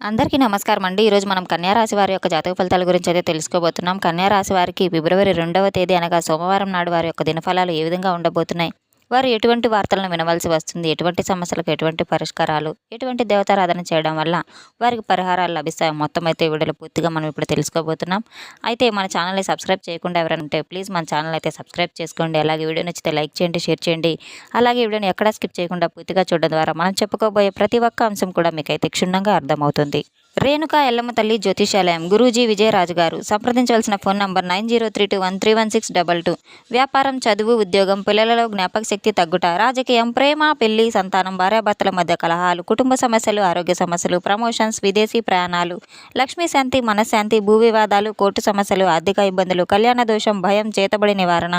అందరికీ నమస్కారం అండి. ఈరోజు మనం కన్యా రాశి వారి యొక్క జాతక ఫలితాల గురించి అయితే తెలుసుకోబోతున్నాం. కన్యా రాశి వారికి ఫిబ్రవరి 2వ తేదీ అనగా సోమవారం నాడు వారి యొక్క దినఫలాలు ఏ విధంగా ఉండబోతున్నాయి? వారు ఎటువంటి వార్తలను వినవలసి వస్తుంది? ఎటువంటి సమస్యలకు ఎటువంటి పరిష్కారాలు, ఎటువంటి దేవతారాధన చేయడం వల్ల వారికి పరిహారాలు లభిస్తాయి? మొత్తం అయితే ఈ వీడియోలో పూర్తిగా మనం ఇప్పుడు తెలుసుకోబోతున్నాం. అయితే మన ఛానల్ని సబ్స్క్రైబ్ చేయకుండా ఎవరైనా ఉంటే ప్లీజ్ మన ఛానల్ అయితే సబ్స్క్రైబ్ చేసుకోండి. అలాగే వీడియో నచ్చితే లైక్ చేయండి, షేర్ చేయండి. అలాగే వీడియోని ఎక్కడా స్కిప్ చేయకుండా పూర్తిగా చూడడం ద్వారా మనం చెప్పుకోబోయే ప్రతి ఒక్క అంశం కూడా మీకైతే క్షుణ్ణంగా అర్థమవుతుంది. రేణుకా ఎల్లమ్మ తల్లి జ్యోతిషాలయం గురూజీ విజయరాజు గారు. సంప్రదించవలసిన ఫోన్ నంబర్ 9032131622. వ్యాపారం, చదువు, ఉద్యోగం, పిల్లలలో జ్ఞాపక శక్తి తగ్గుట, రాజకీయం, ప్రేమ, పెళ్లి, సంతానం, భార్యాభర్తల మధ్య కలహాలు, కుటుంబ సమస్యలు, ఆరోగ్య సమస్యలు, ప్రమోషన్స్, విదేశీ ప్రయాణాలు, లక్ష్మీ శాంతి, మనశ్శాంతి, భూ వివాదాలు, కోర్టు సమస్యలు, ఆర్థిక ఇబ్బందులు, కళ్యాణ దోషం, భయం, చేతబడి నివారణ,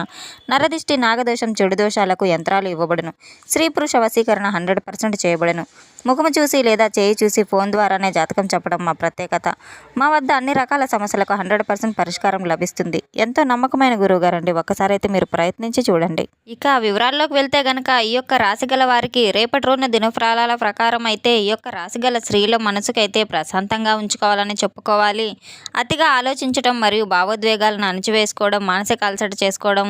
నరదిష్టి, నాగదోషం, చెడు దోషాలకు యంత్రాలు ఇవ్వబడును. స్త్రీ పురుష వశీకరణ 100% చేయబడును. ముఖము చూసి లేదా చేయి చూసి ఫోన్ ద్వారానే జాతకం చెప్పడం మా ప్రత్యేకత. మా వద్ద అన్ని రకాల సమస్యలకు 100% పరిష్కారం లభిస్తుంది. ఎంతో నమ్మకమైన గురువుగారండి. ఒక్కసారి అయితే మీరు ప్రయత్నించి చూడండి. ఇక వివరాల్లోకి వెళ్తే గనక ఈ యొక్క రాశి గల వారికి రేపటి రోజున దినఫలాల ప్రకారం అయితే ఈ యొక్క రాశి గల స్త్రీల మనసుకైతే ప్రశాంతంగా ఉంచుకోవాలని చెప్పుకోవాలి. అతిగా ఆలోచించడం మరియు భావోద్వేగాలను అణచివేసుకోవడం, మానసిక అలసట చేసుకోవడం,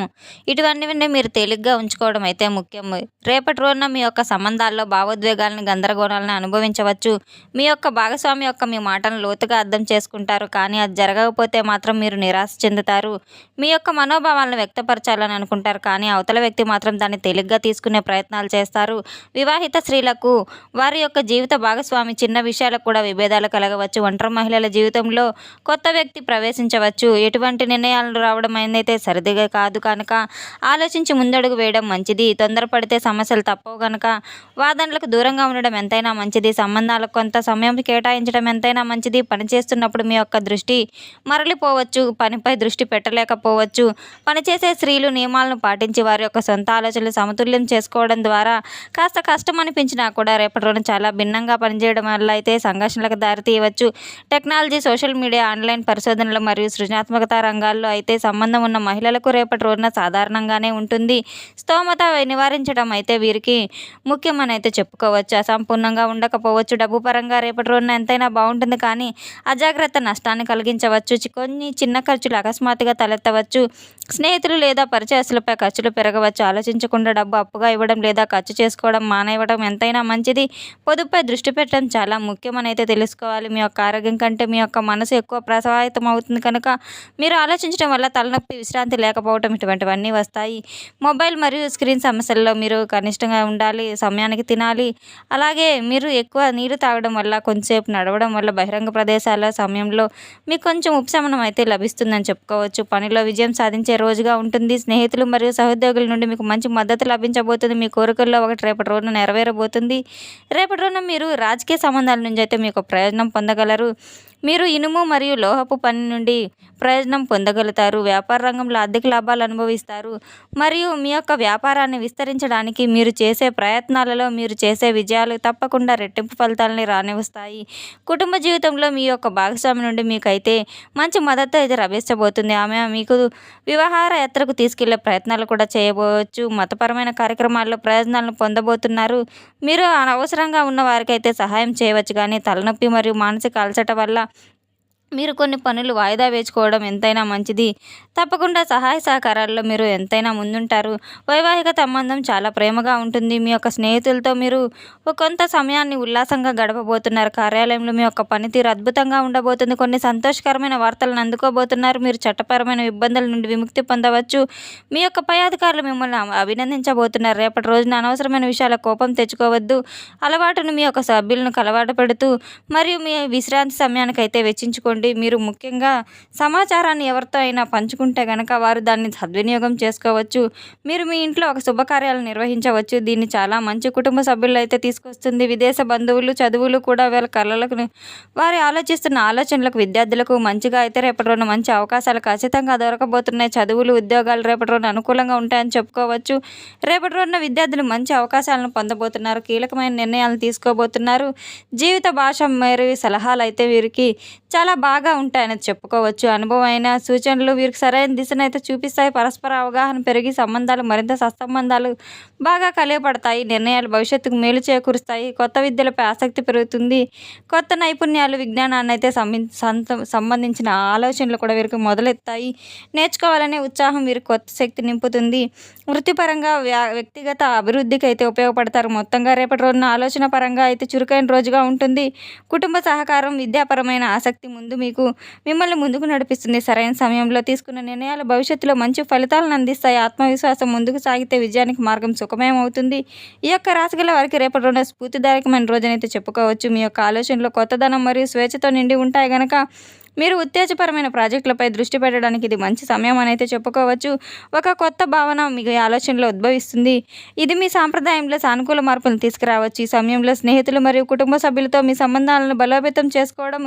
ఇటువంటివన్నీ మీరు తేలిగ్గా ఉంచుకోవడం అయితే ముఖ్యం. రేపటి రోజున మీ యొక్క సంబంధాల్లో భావోద్వేగాలను, గందరగోళాలను అనుభవించవచ్చు. మీ యొక్క భాగస్వామి యొక్క మీ మాటలను లోతుగా అర్థం చేసుకుంటారు, కానీ అది జరగకపోతే మాత్రం మీరు నిరాశ చెందుతారు. మీ యొక్క మనోభావాలను వ్యక్తపరచాలని అనుకుంటారు, కానీ అవతల వ్యక్తి మాత్రం దాన్ని తేలిగ్గా తీసుకునే ప్రయత్నాలు చేస్తారు. వివాహిత స్త్రీలకు వారి యొక్క జీవిత భాగస్వామి చిన్న విషయాలకు కూడా విభేదాలు కలగవచ్చు. ఒంటరి మహిళల జీవితంలో కొత్త వ్యక్తి ప్రవేశించవచ్చు. ఎటువంటి నిర్ణయాలు రావడం అయితే సరిదిగా కాదు కనుక ఆలోచించి ముందడుగు వేయడం మంచిది. తొందరపడితే సమస్యలు తప్పవు కనుక వాదనలకు దూరంగా ఉండడం ఎంతైనా మంచిది. సంబంధాలకు కొంత సమయం కేటాయించడం ఎంతైనా మంచిది. పనిచేస్తున్నప్పుడు మీ యొక్క దృష్టి మరలిపోవచ్చు, పనిపై దృష్టి పెట్టలేకపోవచ్చు. పనిచేసే స్త్రీలు నియమాలను పాటించి వారి యొక్క సొంత ఆలోచనలు సమతుల్యం చేసుకోవడం ద్వారా కాస్త కష్టం అనిపించినా కూడా రేపటి రోజున చాలా భిన్నంగా పనిచేయడం వల్ల అయితే సంఘర్షణలకు దారితీయవచ్చు. టెక్నాలజీ, సోషల్ మీడియా, ఆన్లైన్ పరిశోధనలు మరియు సృజనాత్మకత రంగాల్లో అయితే సంబంధం ఉన్న మహిళలకు రేపటి రోజున సాధారణంగానే ఉంటుంది. స్తోమత నివారించడం అయితే వీరికి ముఖ్యమని అయితే చెప్పుకోవచ్చు. అసంపూర్ణంగా ఉండకపోవచ్చు. డబ్బు పరంగా రేపటి రోజున ఎంతైనా బాగుంటుంది, కానీ అజాగ్రత్త నష్టాన్ని కలిగించవచ్చు. కొన్ని చిన్న ఖర్చులు అకస్మాత్తుగా తలెత్తవచ్చు. స్నేహితులు లేదా పరిచయస్తులపై ఖర్చులు పెరగవచ్చు. ఆలోచించకుండా డబ్బు అప్పుగా ఇవ్వడం లేదా ఖర్చు చేసుకోవడం మానేయడం ఎంతైనా మంచిది. పొదుపుపై దృష్టి పెట్టడం చాలా ముఖ్యమని అయితే తెలుసుకోవాలి. మీ యొక్క ఆరోగ్యం కంటే మీ యొక్క మనసు ఎక్కువ ప్రభావితం అవుతుంది కనుక మీరు ఆలోచించడం వల్ల తలనొప్పి, విశ్రాంతి లేకపోవడం ఇటువంటివన్నీ వస్తాయి. మొబైల్ మరియు స్క్రీన్ సమస్యల్లో మీరు కనిష్టంగా ఉండాలి. సమయానికి తినాలి. అలాగే మీరు ఎక్కువ నీరు తాగడం వల్ల, కొంచెంసేపు నడవడం వల్ల బహిరంగ ప్రదేశాల సమయంలో మీకు కొంచెం ఉపశమనం అయితే లభిస్తుందని చెప్పుకోవచ్చు. పనిలో విజయం సాధించే రోజుగా ఉంటుంది. స్నేహితులు మరియు సహోద్యోగుల నుండి మీకు మంచి మద్దతు లభించబోతుంది. మీ కోరికల్లో ఒకటి రేపటి రోజున నెరవేరబోతుంది. రేపటి రోజున మీరు రాజకీయ సంబంధాల నుంచి అయితే మీకు ప్రయోజనం పొందగలరు. మీరు ఇనుము మరియు లోహపు పని నుండి ప్రయోజనం పొందగలుగుతారు. వ్యాపార రంగంలో ఆర్థిక లాభాలు అనుభవిస్తారు. మరియు మీ యొక్క వ్యాపారాన్ని విస్తరించడానికి మీరు చేసే ప్రయత్నాలలో మీరు చేసే విజయాలు తప్పకుండా రెట్టింపు ఫలితాలని రానివస్తాయి. కుటుంబ జీవితంలో మీ యొక్క భాగస్వామి నుండి మీకైతే మంచి మద్దతు అయితే లభించబోతుంది. ఆమె మీకు వివాహార యాత్రకు తీసుకెళ్లే ప్రయత్నాలు కూడా చేయబోవచ్చు. మతపరమైన కార్యక్రమాల్లో ప్రయోజనాలను పొందబోతున్నారు. మీరు అనవసరంగా ఉన్న వారికైతే సహాయం చేయవచ్చు, కానీ తలనొప్పి మరియు మానసిక అలసట వల్ల మీరు కొన్ని పనులు వాయిదా వేసుకోవడం ఎంతైనా మంచిది. తప్పకుండా సహాయ సహకారాల్లో మీరు ఎంతైనా ముందుంటారు. వైవాహిక సంబంధం చాలా ప్రేమగా ఉంటుంది. మీ యొక్క స్నేహితులతో మీరు కొంత సమయాన్ని ఉల్లాసంగా గడపబోతున్నారు. కార్యాలయంలో మీ యొక్క పనితీరు అద్భుతంగా ఉండబోతుంది. కొన్ని సంతోషకరమైన వార్తలను అందుకోబోతున్నారు. మీరు చట్టపరమైన ఇబ్బందుల నుండి విముక్తి పొందవచ్చు. మీ యొక్క పై అధికారులు మిమ్మల్ని అభినందించబోతున్నారు. రేపటి రోజున అనవసరమైన విషయాల కోపం తెచ్చుకోవద్దు. అలవాటును మీ యొక్క సభ్యులను అలవాటు పెడుతూ మరియు మీ విశ్రాంతి సమయానికైతే వెచ్చించుకోండి. మీరు ముఖ్యంగా సమాచారాన్ని ఎవరితో అయినా పంచుకుంటే గనక వారు దాన్ని సద్వినియోగం చేసుకోవచ్చు. మీరు మీ ఇంట్లో ఒక శుభకార్యాలను నిర్వహించవచ్చు. దీన్ని చాలా మంచి కుటుంబ సభ్యులు అయితే తీసుకొస్తుంది. విదేశ బంధువులు, చదువులు కూడా వీళ్ళ కళలకు వారి ఆలోచిస్తున్న ఆలోచనలకు విద్యార్థులకు మంచిగా అయితే రేపటి రోజున మంచి అవకాశాలు ఖచ్చితంగా దొరకబోతున్నాయి. చదువులు, ఉద్యోగాలు రేపటి రోజున అనుకూలంగా ఉంటాయని చెప్పుకోవచ్చు. రేపటి రోజున విద్యార్థులు మంచి అవకాశాలను పొందబోతున్నారు. కీలకమైన నిర్ణయాలను తీసుకోబోతున్నారు. జీవిత భాష మరియు సలహాలు అయితే వీరికి చాలా బాగా ఉంటాయని చెప్పుకోవచ్చు. అనుభవమైన సూచనలు వీరికి సరైన దిశనైతే చూపిస్తాయి. పరస్పర అవగాహన పెరిగి సంబంధాలు మరింత సత్సంబంధాలు బాగా కలియపడతాయి. నిర్ణయాలు భవిష్యత్తుకు మేలు చేకూరుస్తాయి. కొత్త విద్యలపై ఆసక్తి పెరుగుతుంది. కొత్త నైపుణ్యాలు, విజ్ఞానాన్నయితే సంబంధించిన ఆలోచనలు కూడా వీరికి మొదలెత్తాయి. నేర్చుకోవాలనే ఉత్సాహం వీరికి కొత్త శక్తి నింపుతుంది. వృత్తిపరంగా వ్యక్తిగత అభివృద్ధికి అయితే ఉపయోగపడతారు. మొత్తంగా రేపటి రోజున ఆలోచన పరంగా అయితే చురుకైన రోజుగా ఉంటుంది. కుటుంబ సహకారం, విద్యాపరమైన ఆసక్తి మిమ్మల్ని ముందుకు నడిపిస్తుంది. సరైన సమయంలో తీసుకున్న నిర్ణయాలు భవిష్యత్తులో మంచి ఫలితాలను అందిస్తాయి. ఆత్మవిశ్వాసం ముందుకు సాగితే విజయానికి మార్గం సుఖమయం అవుతుంది. ఈ యొక్క రాశిగల వారికి రేపటి రోజున స్ఫూర్తిదాయకమైన రోజునైతే చెప్పుకోవచ్చు. మీ యొక్క ఆలోచనలో కొత్తదనం మరియు స్వేచ్ఛతో నిండి ఉంటాయి గనక మీరు ఉత్తేజపరమైన ప్రాజెక్టులపై దృష్టి పెట్టడానికి ఇది మంచి సమయం అని అయితే చెప్పుకోవచ్చు. ఒక కొత్త భావన మీ ఆలోచనలో ఉద్భవిస్తుంది. ఇది మీ సాంప్రదాయంలో సానుకూల మార్పులను తీసుకురావచ్చు. ఈ సమయంలో స్నేహితులు మరియు కుటుంబ సభ్యులతో మీ సంబంధాలను బలోపేతం చేసుకోవడం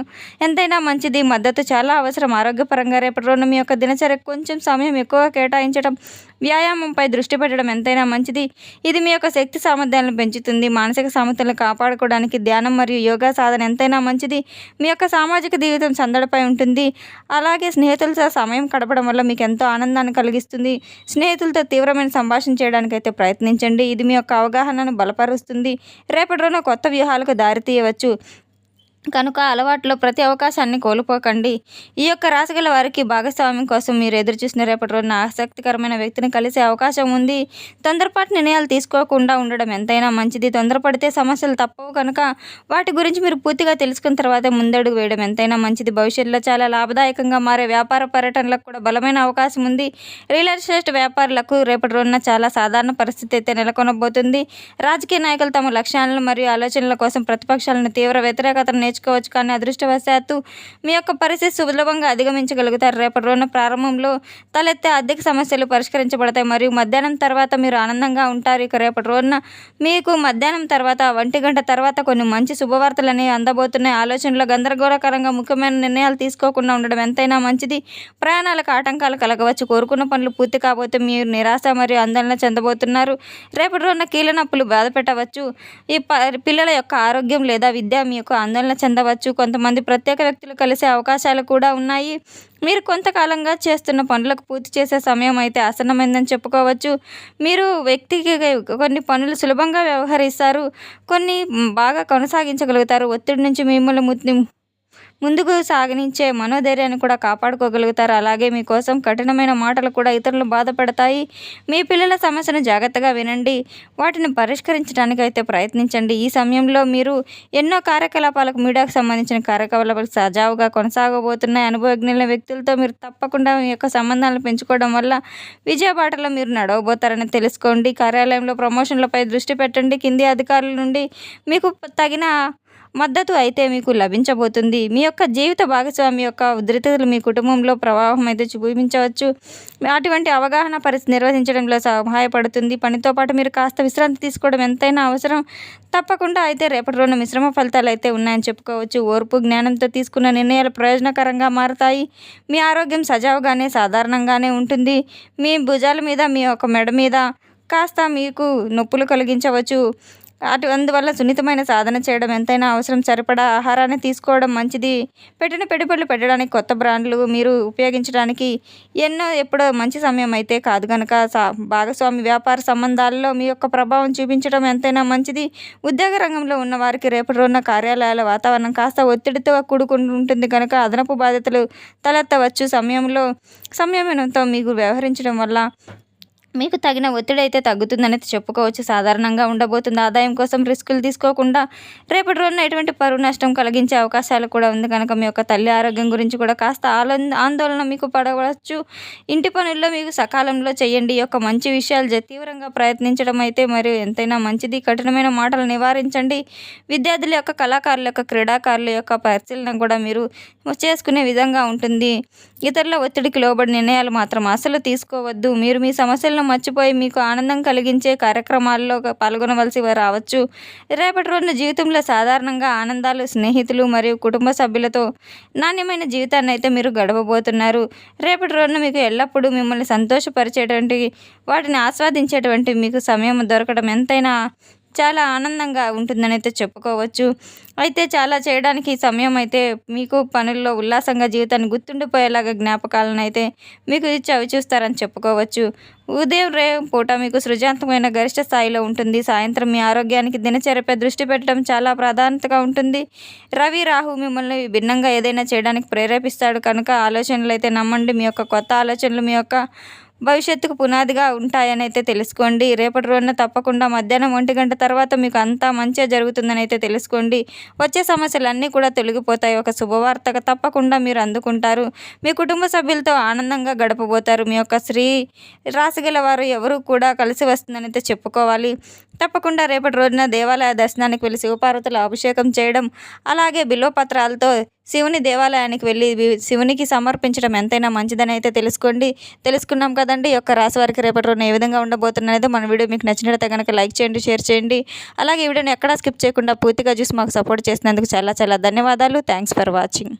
ఎంతైనా మంచిది. మద్దతు చాలా అవసరం. ఆరోగ్యపరంగా రేపటి రోజున మీ యొక్క దినచర్యకు కొంచెం సమయం ఎక్కువగా కేటాయించడం, వ్యాయామంపై దృష్టి పెట్టడం ఎంతైనా మంచిది. ఇది మీ యొక్క శక్తి సామర్థ్యాలను పెంచుతుంది. మానసిక సమతులను కాపాడుకోవడానికి ధ్యానం మరియు యోగా సాధన ఎంతైనా మంచిది. మీ యొక్క సామాజిక జీవితం సందడిపై ఉంటుంది. అలాగే స్నేహితులతో సమయం గడపడం వల్ల మీకు ఎంతో ఆనందాన్ని కలిగిస్తుంది. స్నేహితులతో తీవ్రమైన సంభాషణ చేయడానికైతే ప్రయత్నించండి. ఇది మీ యొక్క అవగాహనను బలపరుస్తుంది. రేపటి రోజున కొత్త వ్యూహాలకు దారితీయవచ్చు కనుక అలవాట్లో ప్రతి అవకాశాన్ని కోల్పోకండి. ఈ యొక్క రాశిగల వారికి భాగస్వామ్యం కోసం మీరు ఎదురు చూసిన రేపటి రోజున ఆసక్తికరమైన వ్యక్తిని కలిసే అవకాశం ఉంది. తొందరపాటు నిర్ణయాలు తీసుకోకుండా ఉండడం ఎంతైనా మంచిది. తొందరపడితే సమస్యలు తప్పవు కనుక వాటి గురించి మీరు పూర్తిగా తెలుసుకున్న తర్వాత ముందడుగు వేయడం ఎంతైనా మంచిది. భవిష్యత్తులో చాలా లాభదాయకంగా మారే వ్యాపార పర్యటనలకు కూడా బలమైన అవకాశం ఉంది. రియల్ ఎస్టేట్ వ్యాపారులకు రేపటి రోజున చాలా సాధారణ పరిస్థితి అయితే నెలకొనబోతుంది. రాజకీయ నాయకులు తమ లక్ష్యాలను మరియు ఆలోచనల కోసం ప్రతిపక్షాలను తీవ్ర వ్యతిరేకతను నేర్చుకోవచ్చు. కానీ అదృష్టవశాత్తు మీ యొక్క పరిస్థితి సులభంగా అధిగమించగలుగుతారు. రేపటి రోజున ప్రారంభంలో తలెత్తే ఆర్థిక సమస్యలు పరిష్కరించబడతాయి మరియు మధ్యాహ్నం తర్వాత మీరు ఆనందంగా ఉంటారు. ఇక రేపటి రోజున మీకు మధ్యాహ్నం తర్వాత 1 గంట తర్వాత కొన్ని మంచి శుభవార్తలు అనేవి అందబోతున్నాయి. ఆలోచనలో గందరగోళకరంగా ముఖ్యమైన నిర్ణయాలు తీసుకోకుండా ఉండడం ఎంతైనా మంచిది. ప్రయాణాలకు ఆటంకాలు కలగవచ్చు. కోరుకున్న పనులు పూర్తి కాబోతే మీరు నిరాశ మరియు ఆందోళన చెందబోతున్నారు. రేపటి రోజున కీళ్ళ నొప్పులు బాధ పెట్టవచ్చు. ఈ పిల్లల యొక్క ఆరోగ్యం లేదా విద్య మీ యొక్క ఆందోళన చెందవచ్చు. కొంతమంది ప్రత్యేక వ్యక్తులు కలిసే అవకాశాలు కూడా ఉన్నాయి. మీరు కొంతకాలంగా చేస్తున్న పనులకు పూర్తి చేసే సమయం అయితే ఆసన్నమైందని చెప్పుకోవచ్చు. మీరు వ్యక్తికి కొన్ని పనులు సులభంగా వ్యవహరిస్తారు. కొన్ని బాగా కొనసాగించగలుగుతారు. ఒత్తిడి నుంచి మిమ్మల్ని ముందుకు సాగనించే మనోధైర్యాన్ని కూడా కాపాడుకోగలుగుతారు. అలాగే మీకోసం కఠినమైన మాటలు కూడా ఇతరులు బాధపడతాయి. మీ పిల్లల సమస్యను జాగ్రత్తగా వినండి. వాటిని పరిష్కరించడానికి అయితే ప్రయత్నించండి. ఈ సమయంలో మీరు ఎన్నో కార్యకలాపాలకు మీడియాకు సంబంధించిన కార్యకలాపాలు సజావుగా కొనసాగబోతున్నాయి. అనుభవజ్ఞుల వ్యక్తులతో మీరు తప్పకుండా మీ యొక్క సంబంధాలను పెంచుకోవడం వల్ల విజయబాటలో మీరు నడవబోతారని తెలుసుకోండి. కార్యాలయంలో ప్రమోషన్లపై దృష్టి పెట్టండి. కింది అధికారుల నుండి మీకు తగిన మద్దతు అయితే మీకు లభించబోతుంది. మీ యొక్క జీవిత భాగస్వామి యొక్క ఉధృతలు మీ కుటుంబంలో ప్రభావం అయితే చూపించవచ్చు. అటువంటి అవగాహన పరిస్థితి నిర్వహించడంలో సహాయపడుతుంది. పనితో పాటు మీరు కాస్త విశ్రాంతి తీసుకోవడం ఎంతైనా అవసరం. తప్పకుండా అయితే రేపటి రోజున మిశ్రమ ఫలితాలు అయితే ఉన్నాయని చెప్పుకోవచ్చు. ఓర్పు, జ్ఞానంతో తీసుకున్న నిర్ణయాలు ప్రయోజనకరంగా మారతాయి. మీ ఆరోగ్యం సజావుగానే సాధారణంగానే ఉంటుంది. మీ భుజాల మీద, మీ యొక్క మెడ మీద కాస్త మీకు నొప్పులు కలిగించవచ్చు. అందువల్ల సున్నితమైన సాధన చేయడం ఎంతైనా అవసరం. సరిపడా ఆహారాన్ని తీసుకోవడం మంచిది. పెట్టిన పెట్టుబడులు పెట్టడానికి కొత్త బ్రాండ్లు మీరు ఉపయోగించడానికి ఎప్పుడో మంచి సమయం అయితే కాదు కనుక భాగస్వామి వ్యాపార సంబంధాల్లో మీ యొక్క ప్రభావం చూపించడం ఎంతైనా మంచిది. ఉద్యోగ రంగంలో ఉన్న వారికి రేపటి రోజున కార్యాలయాల వాతావరణం కాస్త ఒత్తిడితో కూడుకుని ఉంటుంది కనుక అదనపు బాధ్యతలు తలెత్తవచ్చు. సంయమనంతో మీకు వ్యవహరించడం వల్ల మీకు తగిన ఒత్తిడి అయితే తగ్గుతుందని చెప్పుకోవచ్చు. సాధారణంగా ఉండబోతుంది. ఆదాయం కోసం రిస్కులు తీసుకోకుండా రేపటి రోజున ఎటువంటి పరువు నష్టం కలిగించే అవకాశాలు కూడా ఉంది కనుక మీ యొక్క తల్లి ఆరోగ్యం గురించి కూడా కాస్త ఆందోళన మీకు పడవచ్చు. ఇంటి పనుల్లో మీకు సకాలంలో చేయండి. ఈ యొక్క మంచి విషయాలు తీవ్రంగా ప్రయత్నించడం అయితే మరియు ఎంతైనా మంచిది. కఠినమైన మాటలు నివారించండి. విద్యార్థుల యొక్క, కళాకారుల యొక్క, క్రీడాకారుల యొక్క పరిశీలన కూడా మీరు చేసుకునే విధంగా ఉంటుంది. ఇతరుల ఒత్తిడికి లోబడి నిర్ణయాలు మాత్రం అసలు తీసుకోవద్దు. మీరు మీ సమస్యలను మర్చిపోయి మీకు ఆనందం కలిగించే కార్యక్రమాల్లో పాల్గొనవలసి రావచ్చు. రేపటి రోజున జీవితంలో సాధారణంగా ఆనందాలు, స్నేహితులు మరియు కుటుంబ సభ్యులతో నాణ్యమైన జీవితాన్ని అయితే మీరు గడపబోతున్నారు. రేపటి రోజున మీకు ఎల్లప్పుడూ మిమ్మల్ని సంతోషపరిచేటువంటి వాటిని ఆస్వాదించేటువంటి మీకు సమయం దొరకడం ఎంతైనా చాలా ఆనందంగా ఉంటుందని అయితే చెప్పుకోవచ్చు. అయితే చాలా చేయడానికి సమయం అయితే మీకు పనుల్లో ఉల్లాసంగా జీవితాన్ని గుర్తుండిపోయేలాగా జ్ఞాపకాలను అయితే మీకు చవి చూస్తారని చెప్పుకోవచ్చు. ఉదయం పూట మీకు సృజనాత్మకమైన గరిష్ట స్థాయిలో ఉంటుంది. సాయంత్రం మీ ఆరోగ్యానికి దినచర్యపై దృష్టి పెట్టడం చాలా ప్రాధాన్యతగా ఉంటుంది. రవి, రాహు మిమ్మల్ని భిన్నంగా ఏదైనా చేయడానికి ప్రేరేపిస్తాడు కనుక ఆలోచనలు అయితే నమ్మండి. మీ యొక్క కొత్త ఆలోచనలు మీ యొక్క భవిష్యత్తుకు పునాదిగా ఉంటాయని అయితే తెలుసుకోండి. రేపటి రోజున తప్పకుండా మధ్యాహ్నం 1 తర్వాత మీకు అంతా మంచిగా జరుగుతుందని అయితే తెలుసుకోండి. వచ్చే సమస్యలన్నీ కూడా తొలగిపోతాయి. ఒక శుభవార్తగా తప్పకుండా మీరు అందుకుంటారు. మీ కుటుంబ సభ్యులతో ఆనందంగా గడపబోతారు. మీ యొక్క స్త్రీ రాశి గల వారు ఎవరు కూడా కలిసి వస్తుందని అయితే చెప్పుకోవాలి. తప్పకుండా రేపటి రోజున దేవాలయ దర్శనానికి వెళ్ళి శివపార్వతుల అభిషేకం చేయడం, అలాగే బిల్వపత్రాలతో శివుని దేవాలయానికి వెళ్ళి శివునికి సమర్పించడం ఎంతైనా మంచిదని అయితే తెలుసుకున్నాం కదండి. ఈ యొక్క రాశి వారికి రేపటి రోజున ఏ విధంగా ఉండబోతున్నదో మన వీడియో మీకు నచ్చినట్లయితే కనుక లైక్ చేయండి, షేర్ చేయండి. అలాగే ఈ వీడియోని ఎక్కడా స్కిప్ చేయకుండా పూర్తిగా చూసి మాకు సపోర్ట్ చేసినందుకు చాలా చాలా ధన్యవాదాలు. Thanks for watching.